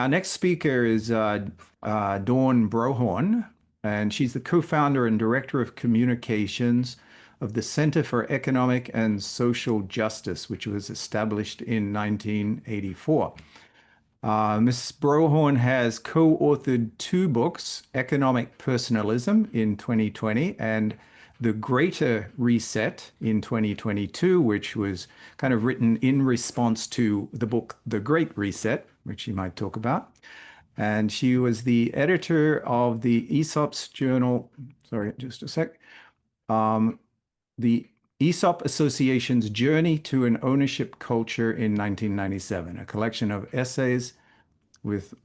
Our next speaker is Dawn Brohawn, and she's the co-founder and director of communications of the Center for Economic and Social Justice, which was established in 1984. Ms. Brohawn has co-authored two books, Economic Personalism in 2020 and The Greater Reset in 2022, which was kind of written in response to the book, The Great Reset, which she might talk about. And she was the editor of the ESOP's journal, sorry, just a sec, the ESOP Association's Journey to an Ownership Culture in 1997, a collection of essays with,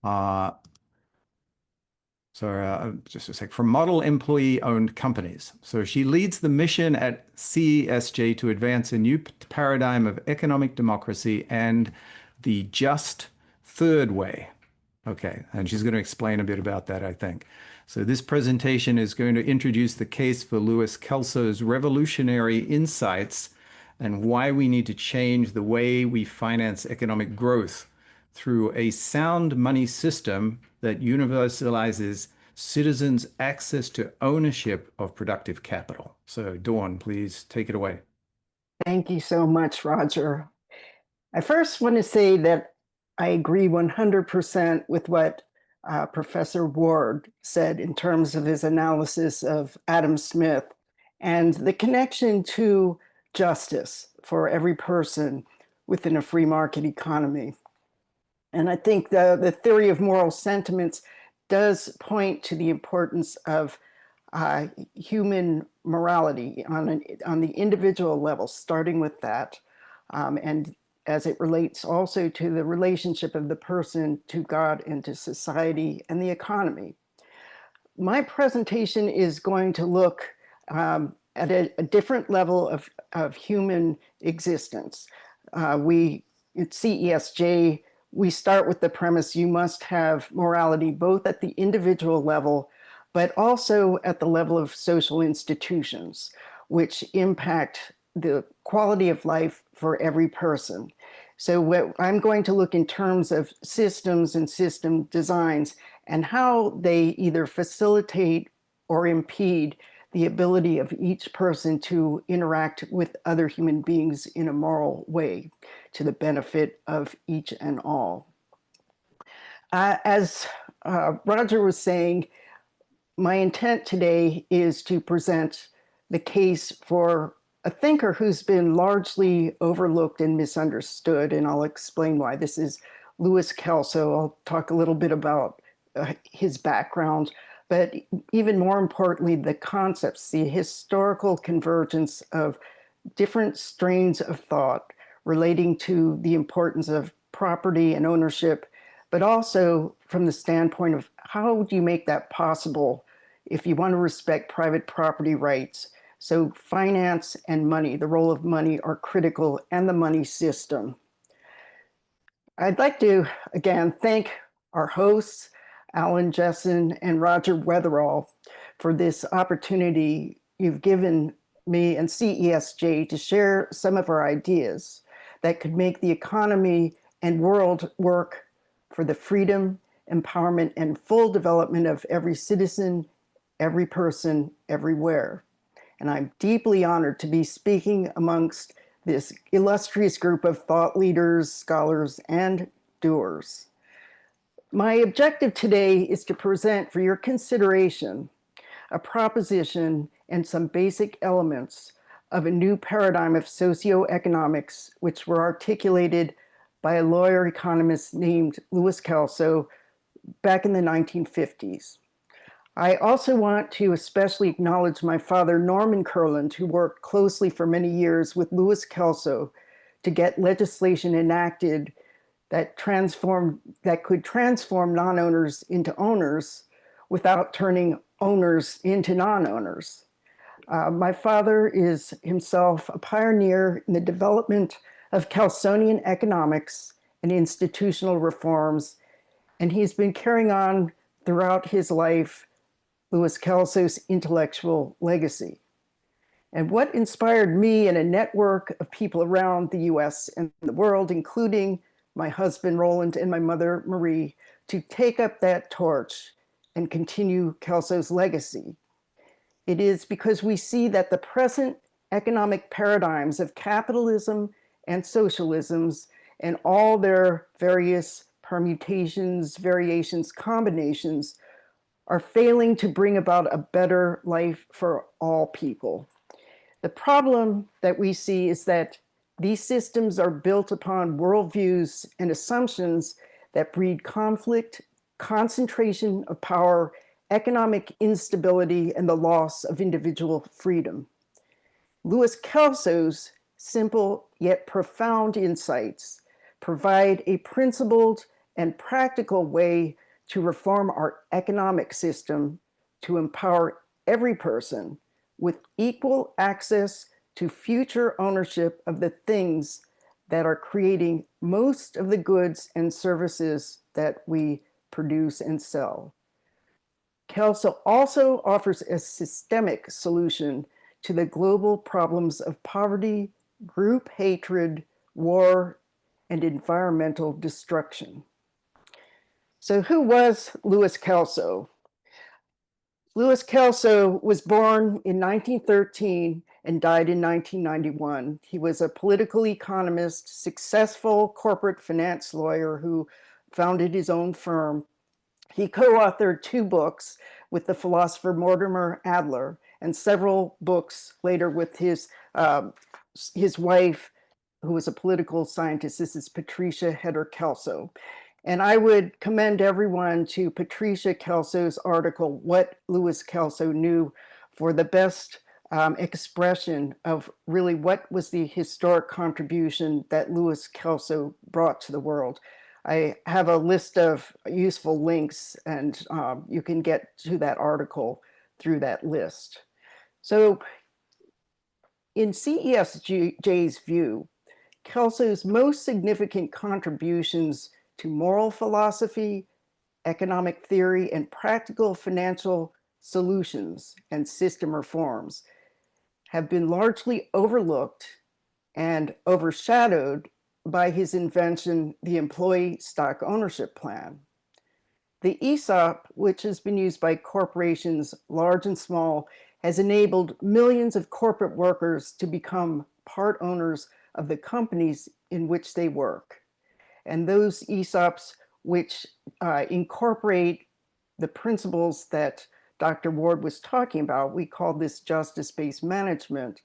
just a sec, from model employee-owned companies. So she leads the mission at CESJ to advance a new paradigm of economic democracy and the just third way. Okay, and she's going to explain a bit about that, I think. So this presentation is going to introduce the case for Louis Kelso's revolutionary insights and why we need to change the way we finance economic growth through a sound money system that universalizes citizens' access to ownership of productive capital. So Dawn, please take it away. Thank you so much, Roger. I first want to say that I agree 100% with what Professor Ward said in terms of his analysis of Adam Smith and the connection to justice for every person within a free market economy. And I think the theory of moral sentiments does point to the importance of human morality on the individual level, starting with that, and as it relates also to the relationship of the person to God and to society and the economy. My presentation is going to look at a different level of human existence. We at CESJ, we start with the premise you must have morality both at the individual level, but also at the level of social institutions, which impact the quality of life for every person. So what I'm going to look in terms of systems and system designs and how they either facilitate or impede the ability of each person to interact with other human beings in a moral way to the benefit of each and all. As Roger was saying, my intent today is to present the case for a thinker who's been largely overlooked and misunderstood, and I'll explain why. This is Louis Kelso. I'll talk a little bit about his background, but even more importantly, the concepts, the historical convergence of different strains of thought relating to the importance of property and ownership, but also from the standpoint of how do you make that possible if you want to respect private property rights. So finance and money, the role of money are critical, and the money system. I'd like to, again, thank our hosts, Alan Jessen and Roger Weatherall, for this opportunity you've given me and CESJ to share some of our ideas that could make the economy and world work for the freedom, empowerment, and full development of every citizen, every person, everywhere. And I'm deeply honored to be speaking amongst this illustrious group of thought leaders, scholars, and doers. My objective today is to present for your consideration a proposition and some basic elements of a new paradigm of socioeconomics, which were articulated by a lawyer economist named Louis Kelso back in the 1950s. I also want to especially acknowledge my father, Norman Kurland, who worked closely for many years with Louis Kelso to get legislation enacted that could transform non-owners into owners without turning owners into non-owners. My father is himself a pioneer in the development of Kelsonian economics and institutional reforms, and he's been carrying on throughout his life Louis Kelso's intellectual legacy. And what inspired me and a network of people around the US and the world, including my husband Roland, and my mother Marie to take up that torch and continue Kelso's legacy. It is because we see that the present economic paradigms of capitalism and socialisms and all their various permutations, variations, combinations are failing to bring about a better life for all people. The problem that we see is that these systems are built upon worldviews and assumptions that breed conflict, concentration of power, economic instability, and the loss of individual freedom. Louis Kelso's simple yet profound insights provide a principled and practical way to reform our economic system to empower every person with equal access to future ownership of the things that are creating most of the goods and services that we produce and sell. Kelso also offers a systemic solution to the global problems of poverty, group hatred, war, and environmental destruction. So who was Louis Kelso? Louis Kelso was born in 1913 and died in 1991. He was a political economist, successful corporate finance lawyer who founded his own firm. He co-authored 2 books with the philosopher Mortimer Adler and several books later with his wife, who was a political scientist. This is Patricia Heder Kelso. And I would commend everyone to Patricia Kelso's article, What Louis Kelso Knew, for the best expression of really what was the historic contribution that Louis Kelso brought to the world. I have a list of useful links, and you can get to that article through that list. So in CESJ's view, Kelso's most significant contributions to moral philosophy, economic theory, and practical financial solutions and system reforms have been largely overlooked and overshadowed by his invention, the Employee Stock Ownership Plan. The ESOP, which has been used by corporations large and small, has enabled millions of corporate workers to become part owners of the companies in which they work. And those ESOPs, which incorporate the principles that Dr. Ward was talking about, we call this justice-based management,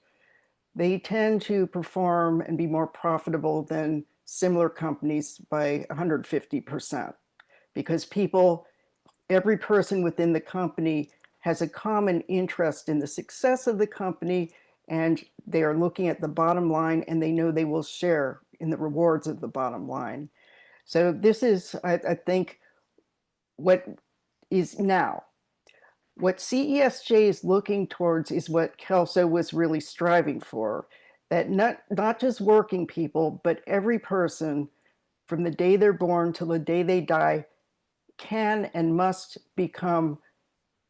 they tend to perform and be more profitable than similar companies by 150%, because every person within the company has a common interest in the success of the company, and they are looking at the bottom line, and they know they will share in the rewards of the bottom line. So this is, I think, what is now. What CESJ is looking towards is what Kelso was really striving for, that not just working people, but every person from the day they're born till the day they die can and must become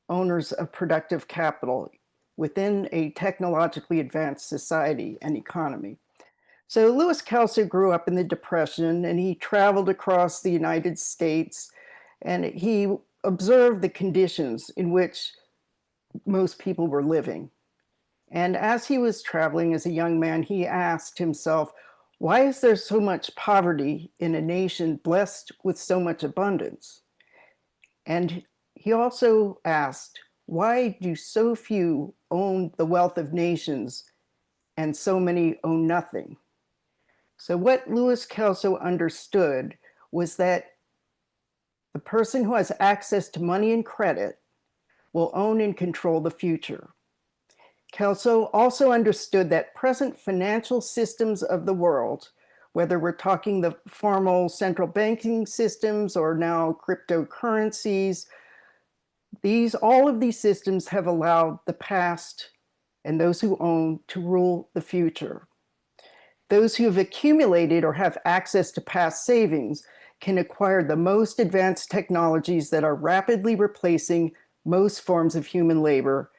owners of productive capital within a technologically advanced society and economy. So Louis Kelso grew up in the Depression, and he traveled across the United States, and he observed the conditions in which most people were living. And as he was traveling as a young man, he asked himself, why is there so much poverty in a nation blessed with so much abundance? And he also asked, why do so few own the wealth of nations and so many own nothing? So what Louis Kelso understood was that the person who has access to money and credit will own and control the future. Kelso also understood that present financial systems of the world, whether we're talking the formal central banking systems or now cryptocurrencies, all of these systems have allowed the past and those who own to rule the future. Those who have accumulated or have access to past savings can acquire the most advanced technologies that are rapidly replacing most forms of human labor,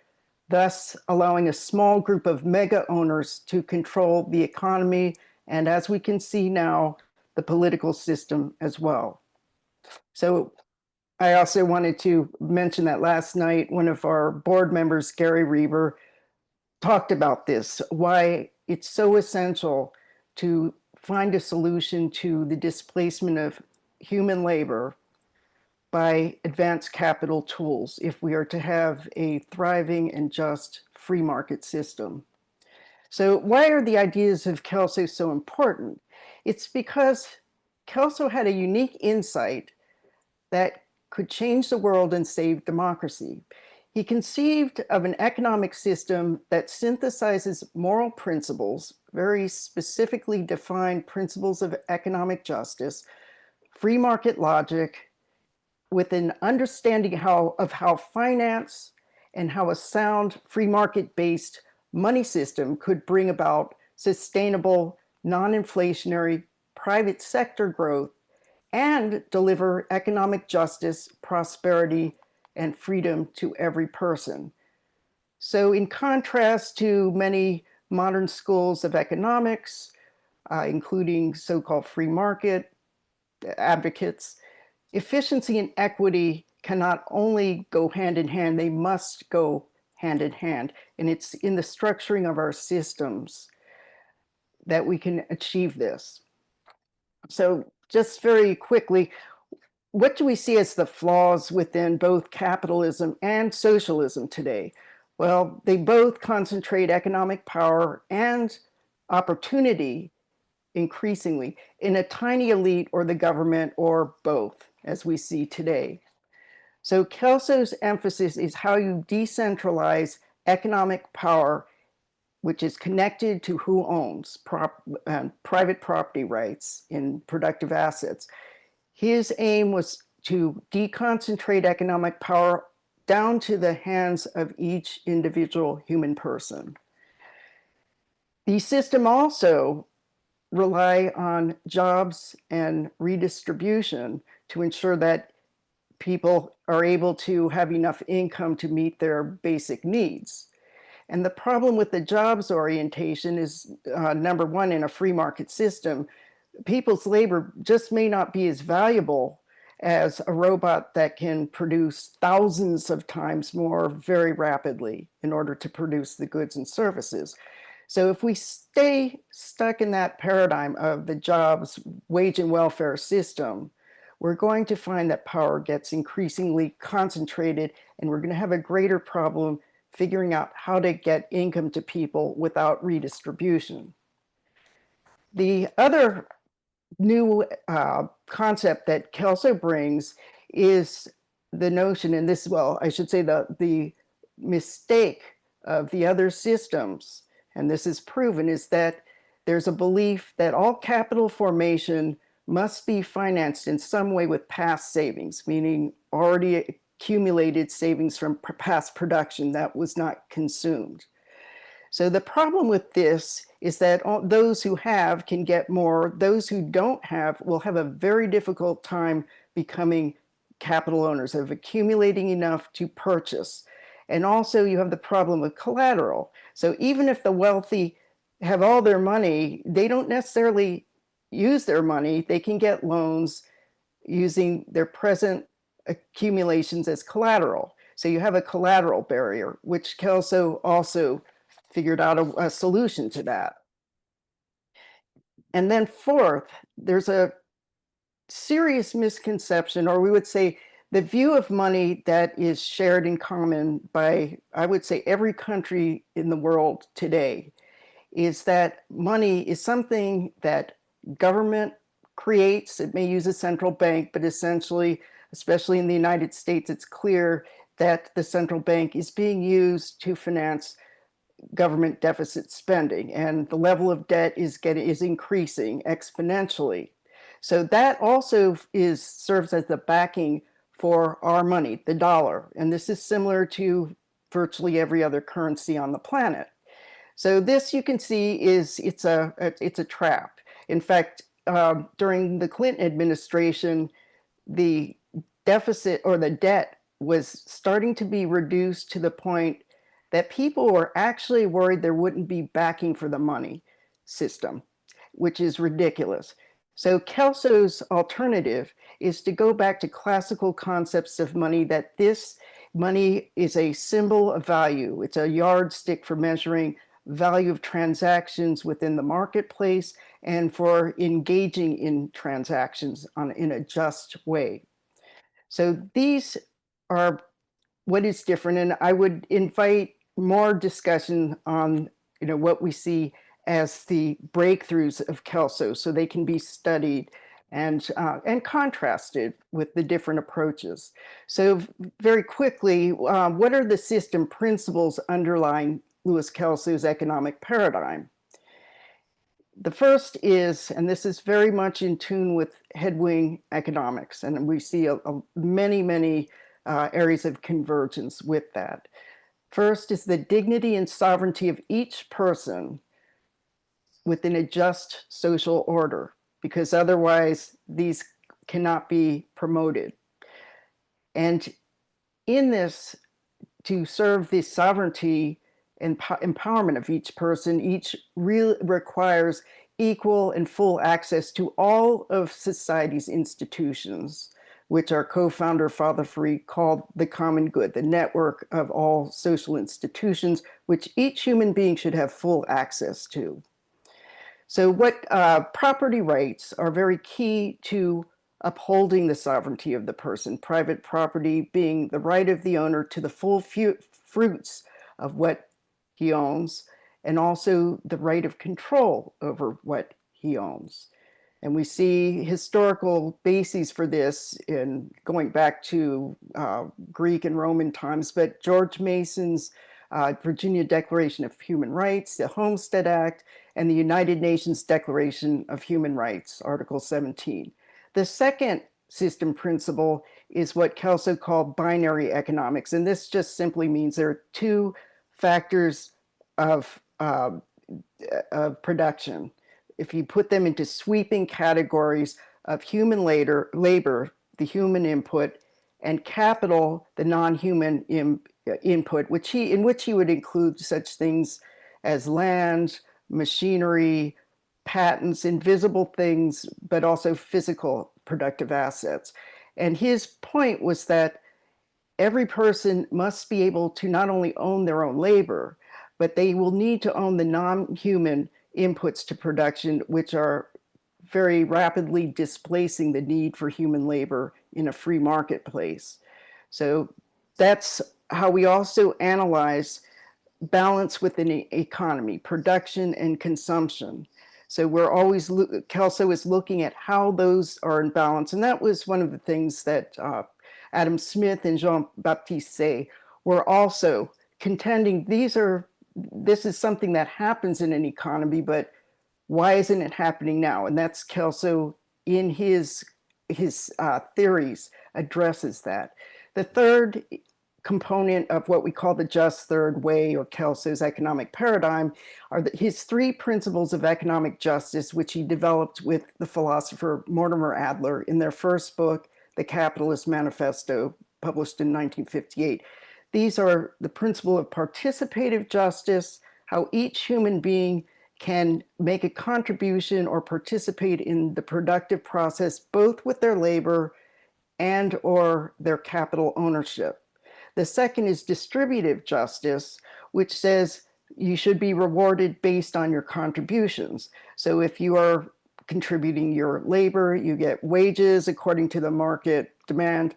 thus allowing a small group of mega owners to control the economy, and as we can see now, the political system as well. So I also wanted to mention that last night, one of our board members, Gary Reber, talked about this, why it's so essential to find a solution to the displacement of human labor by advanced capital tools if we are to have a thriving and just free market system. So why are the ideas of Kelso so important? It's because Kelso had a unique insight that could change the world and save democracy. He conceived of an economic system that synthesizes moral principles, very specifically defined principles of economic justice, free market logic, with an understanding of how finance and how a sound free market-based money system could bring about sustainable, non-inflationary private sector growth and deliver economic justice, prosperity, and freedom to every person. So in contrast to many modern schools of economics, including so-called free market advocates, efficiency and equity cannot only go hand in hand, they must go hand in hand. And it's in the structuring of our systems that we can achieve this. So just very quickly, what do we see as the flaws within both capitalism and socialism today? Well, they both concentrate economic power and opportunity increasingly in a tiny elite or the government or both, as we see today. So Kelso's emphasis is how you decentralize economic power, which is connected to who owns private property rights in productive assets. His aim was to deconcentrate economic power down to the hands of each individual human person. The system also rely on jobs and redistribution to ensure that people are able to have enough income to meet their basic needs. And the problem with the jobs orientation is, number one, in a free market system, people's labor just may not be as valuable as a robot that can produce thousands of times more very rapidly in order to produce the goods and services. So if we stay stuck in that paradigm of the jobs, wage and welfare system, we're going to find that power gets increasingly concentrated, and we're going to have a greater problem figuring out how to get income to people without redistribution. The other new concept that Kelso brings is the notion, and this, well, I should say the mistake of the other systems, and this is proven, is that there's a belief that all capital formation must be financed in some way with past savings, meaning already accumulated savings from past production that was not consumed. So the problem with this is that those who have can get more. Those who don't have will have a very difficult time becoming capital owners, of accumulating enough to purchase. And also you have the problem of collateral. So even if the wealthy have all their money, they don't necessarily use their money. They can get loans using their present accumulations as collateral. So you have a collateral barrier, which Kelso also figured out a solution to that. And then fourth, there's a serious misconception, or we would say the view of money that is shared in common by, I would say, every country in the world today, is that money is something that government creates. It may use a central bank, but essentially, especially in the United States, it's clear that the central bank is being used to finance government deficit spending, and the level of debt is increasing exponentially. So that also serves as the backing for our money, the dollar, and this is similar to virtually every other currency on the planet. So this, you can see, it's a trap. In fact, during the Clinton administration, the deficit or the debt was starting to be reduced to the point that people were actually worried there wouldn't be backing for the money system, which is ridiculous. So Kelso's alternative is to go back to classical concepts of money, that this money is a symbol of value. It's a yardstick for measuring value of transactions within the marketplace and for engaging in transactions in a just way. So these are what is different, and I would invite more discussion on what we see as the breakthroughs of Kelso, so they can be studied and contrasted with the different approaches. So very quickly, what are the system principles underlying Louis Kelso's economic paradigm? The first is, and this is very much in tune with Headwing economics, and we see many areas of convergence with that. First is the dignity and sovereignty of each person within a just social order, because otherwise these cannot be promoted. And in this, to serve the sovereignty and empowerment of each person, each requires equal and full access to all of society's institutions, which our co-founder, Father Free, called the common good, the network of all social institutions, which each human being should have full access to. So what property rights are very key to upholding the sovereignty of the person, private property being the right of the owner to the full fruits of what he owns, and also the right of control over what he owns. And we see historical bases for this in going back to Greek and Roman times, but George Mason's Virginia Declaration of Human Rights, the Homestead Act, and the United Nations Declaration of Human Rights, Article 17. The second system principle is what Kelso called binary economics. And this just simply means there are two factors of production. If you put them into sweeping categories of human labor, the human input, and capital, the non-human input, in which he would include such things as land, machinery, patents, invisible things, but also physical productive assets. And his point was that every person must be able to not only own their own labor, but they will need to own the non-human inputs to production, which are very rapidly displacing the need for human labor in a free marketplace. So that's how we also analyze balance within an economy, production and consumption. So we're always, Kelso is looking at how those are in balance. And that was one of the things that Adam Smith and Jean-Baptiste Say were also contending. This is something that happens in an economy, but why isn't it happening now? And that's Kelso in his theories addresses that. The third component of what we call the just third way, or Kelso's economic paradigm, are his three principles of economic justice, which he developed with the philosopher Mortimer Adler in their first book, The Capitalist Manifesto, published in 1958. These are the principle of participative justice, how each human being can make a contribution or participate in the productive process, both with their labor and or their capital ownership. The second is distributive justice, which says you should be rewarded based on your contributions. So if you are contributing your labor, you get wages according to the market demand.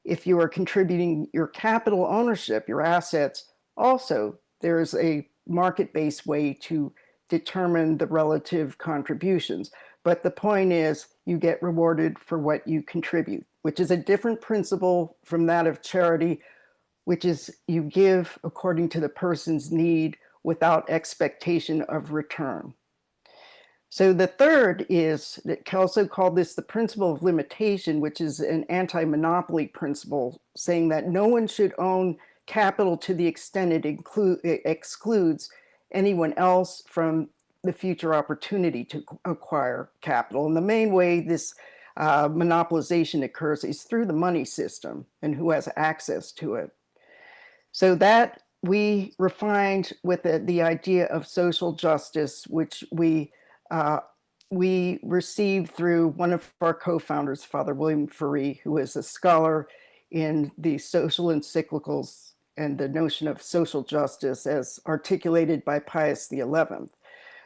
If you are contributing your capital ownership, your assets, also there's a market-based way to determine the relative contributions. But the point is you get rewarded for what you contribute, which is a different principle from that of charity, which is you give according to the person's need without expectation of return. So the third is that Kelso called this the principle of limitation, which is an anti-monopoly principle, saying that no one should own capital to the extent it excludes anyone else from the future opportunity to acquire capital. And the main way this monopolization occurs is through the money system and who has access to it. So that we refined with the idea of social justice, which we we received through one of our co-founders, Father William Ferry, who is a scholar in the social encyclicals and the notion of social justice as articulated by Pius XI.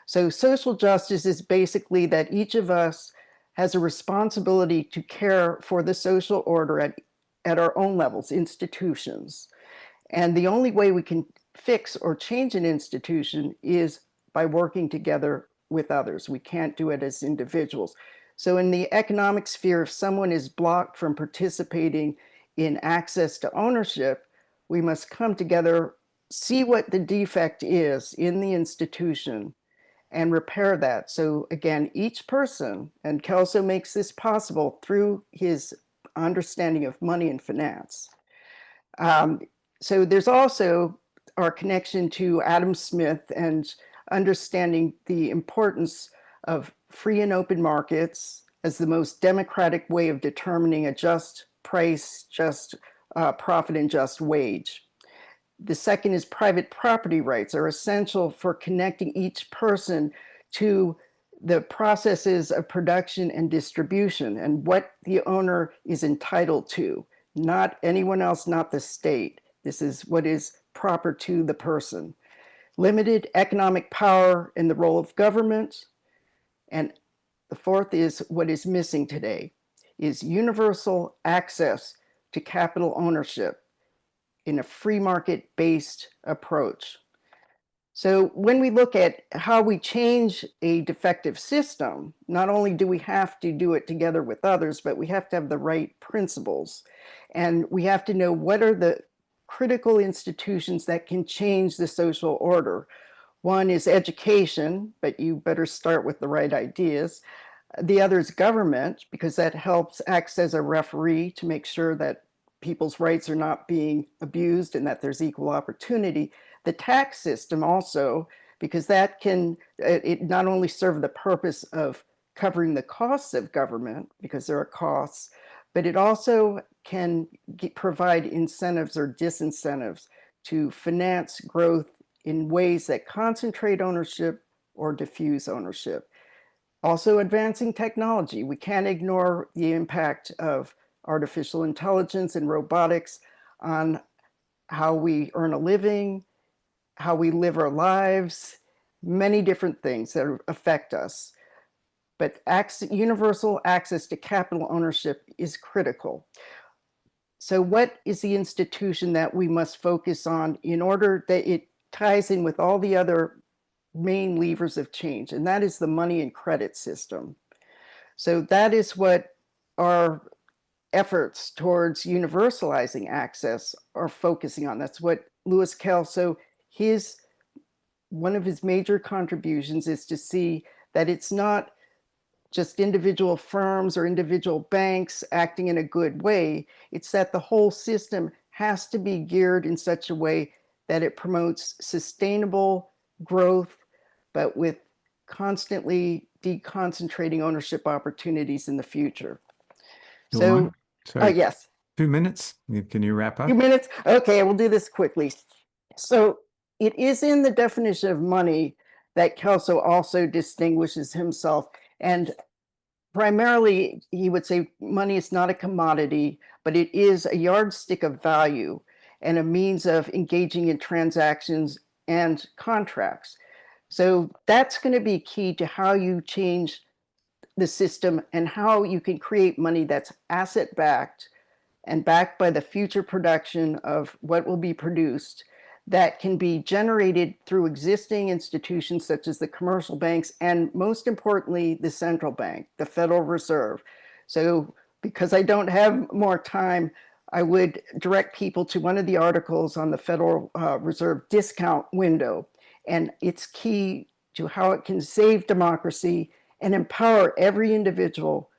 So social justice is basically that each of us has a responsibility to care for the social order at our own levels, institutions. And the only way we can fix or change an institution is by working together with others. We can't do it as individuals. So in the economic sphere, if someone is blocked from participating in access to ownership, we must come together, see what the defect is in the institution, and repair that. So again, each person, and Kelso makes this possible through his understanding of money and finance. So there's also our connection to Adam Smith and understanding the importance of free and open markets as the most democratic way of determining a just price, just profit, and just wage. The second is private property rights are essential for connecting each person to the processes of production and distribution and what the owner is entitled to, not anyone else, not the state. This is what is proper to the person. Limited economic power and the role of government. And the fourth is what is missing today, is universal access to capital ownership in a free market-based approach. So when we look at how we change a defective system, not only do we have to do it together with others, but we have to have the right principles. And we have to know what are the critical institutions that can change the social order. One is education, but you better start with the right ideas. The other is government, because that helps acts as a referee to make sure that people's rights are not being abused and that there's equal opportunity. The tax system also, because that can, it not only serve the purpose of covering the costs of government, because there are costs, but it also can provide incentives or disincentives to finance growth in ways that concentrate ownership or diffuse ownership. Also advancing technology. We can't ignore the impact of artificial intelligence and robotics on how we earn a living, how we live our lives, many different things that affect us. But universal access to capital ownership is critical. So what is the institution that we must focus on in order that it ties in with all the other main levers of change? And that is the money and credit system. So that is what our efforts towards universalizing access are focusing on. That's what Louis Kelso, one of his major contributions is to see that it's not just individual firms or individual banks acting in a good way. It's that the whole system has to be geared in such a way that it promotes sustainable growth, but with constantly deconcentrating ownership opportunities in the future. So, Sorry, yes. 2 minutes. Can you wrap up? 2 minutes? Okay, we'll do this quickly. So it is in the definition of money that Kelso also distinguishes himself. And primarily, he would say money is not a commodity, but it is a yardstick of value and a means of engaging in transactions and contracts. So that's going to be key to how you change the system and how you can create money that's asset-backed and backed by the future production of what will be produced that can be generated through existing institutions such as the commercial banks and, most importantly, the central bank, the Federal Reserve. So because I don't have more time, I would direct people to one of the articles on the Federal Reserve discount window. And it's key to how it can save democracy and empower every individual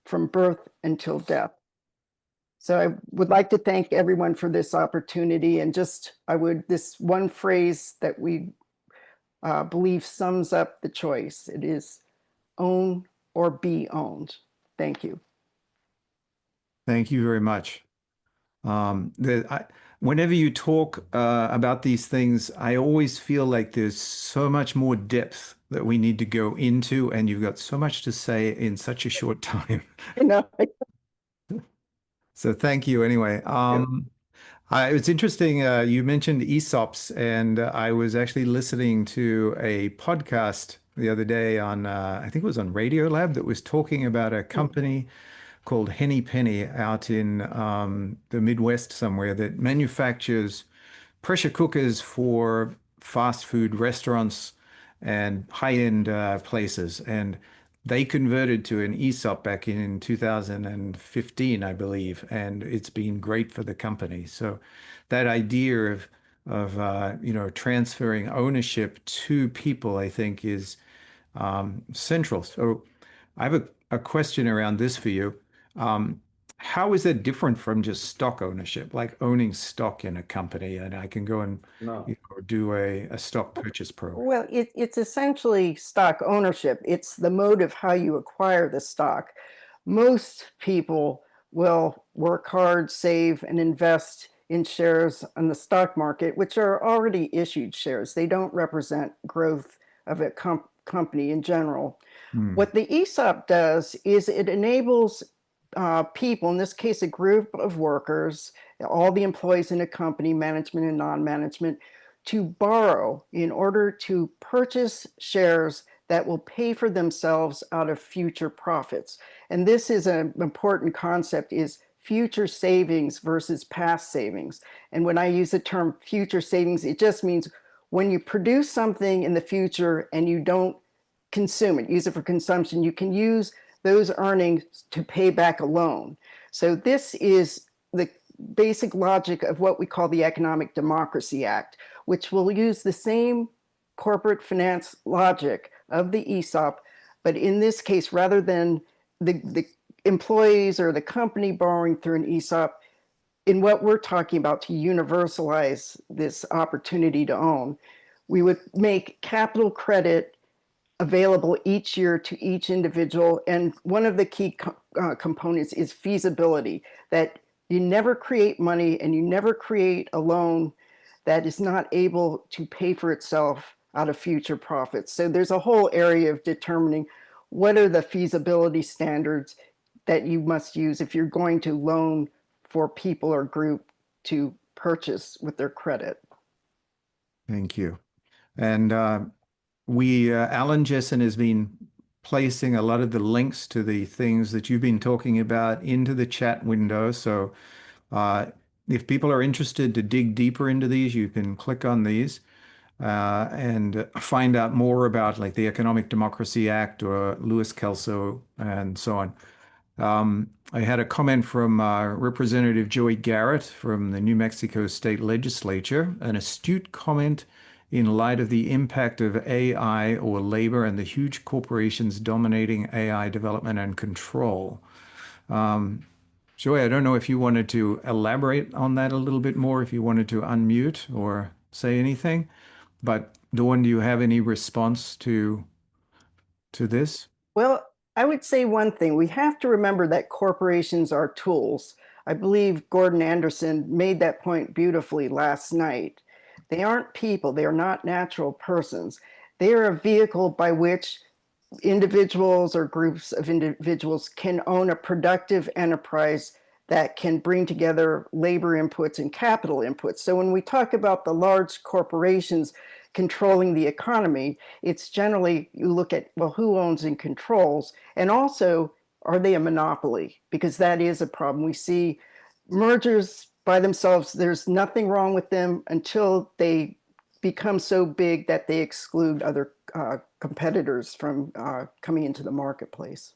from birth until death. So I would like to thank everyone for this opportunity, and this one phrase that we believe sums up the choice. It is own or be owned. Thank you. Thank you very much. Whenever you talk about these things, I always feel like there's so much more depth that we need to go into, and you've got so much to say in such a short time. You know, So thank you anyway. It's interesting. You mentioned ESOPs, and I was actually listening to a podcast the other day on, I think it was on Radiolab, that was talking about a company called Henny Penny out in the Midwest somewhere that manufactures pressure cookers for fast food restaurants and high-end places. And they converted to an ESOP back in 2015, I believe, and it's been great for the company. So that idea of transferring ownership to people, I think, is central. So I have a question around this for you. Um, how is that different from just stock ownership, like owning stock in a company, and I can go and do a stock purchase program? well, it's essentially stock ownership. It's the mode of how you acquire the stock. Most people will work hard, save, and invest in shares on the stock market, which are already issued shares. They don't represent growth of a company in general. Hmm. What the ESOP does is it enables people, in this case, a group of workers, all the employees in a company, management and non-management, to borrow in order to purchase shares that will pay for themselves out of future profits. And this is an important concept, is future savings versus past savings. And when I use the term future savings, it just means when you produce something in the future and you don't consume it, use it for consumption, you can use those earnings to pay back a loan. So this is the basic logic of what we call the Economic Democracy Act, which will use the same corporate finance logic of the ESOP, but in this case, rather than the employees or the company borrowing through an ESOP, in what we're talking about to universalize this opportunity to own, we would make capital credit available each year to each individual. And one of the key components is feasibility, that you never create money and you never create a loan that is not able to pay for itself out of future profits. So there's a whole area of determining what are the feasibility standards that you must use if you're going to loan for people or group to purchase with their credit. Thank you. And Alan Jessen has been placing a lot of the links to the things that you've been talking about into the chat window. So uh, if people are interested to dig deeper into these, you can click on these and find out more about like the Economic Democracy Act or Louis Kelso and so on. I had a comment from Representative Joey Garrett from the New Mexico State Legislature, an astute comment in light of the impact of AI or labor and the huge corporations dominating AI development and control. Joey, I don't know if you wanted to elaborate on that a little bit more, if you wanted to unmute or say anything. But Dawn, do you have any response to this? Well, I would say one thing. We have to remember that corporations are tools. I believe Gordon Anderson made that point beautifully last night. They aren't people, they are not natural persons. They are a vehicle by which individuals or groups of individuals can own a productive enterprise that can bring together labor inputs and capital inputs. So when we talk about the large corporations controlling the economy, it's generally you look at, well, who owns and controls, and also, are they a monopoly? Because that is a problem. We see mergers by themselves, there's nothing wrong with them until they become so big that they exclude other competitors from coming into the marketplace.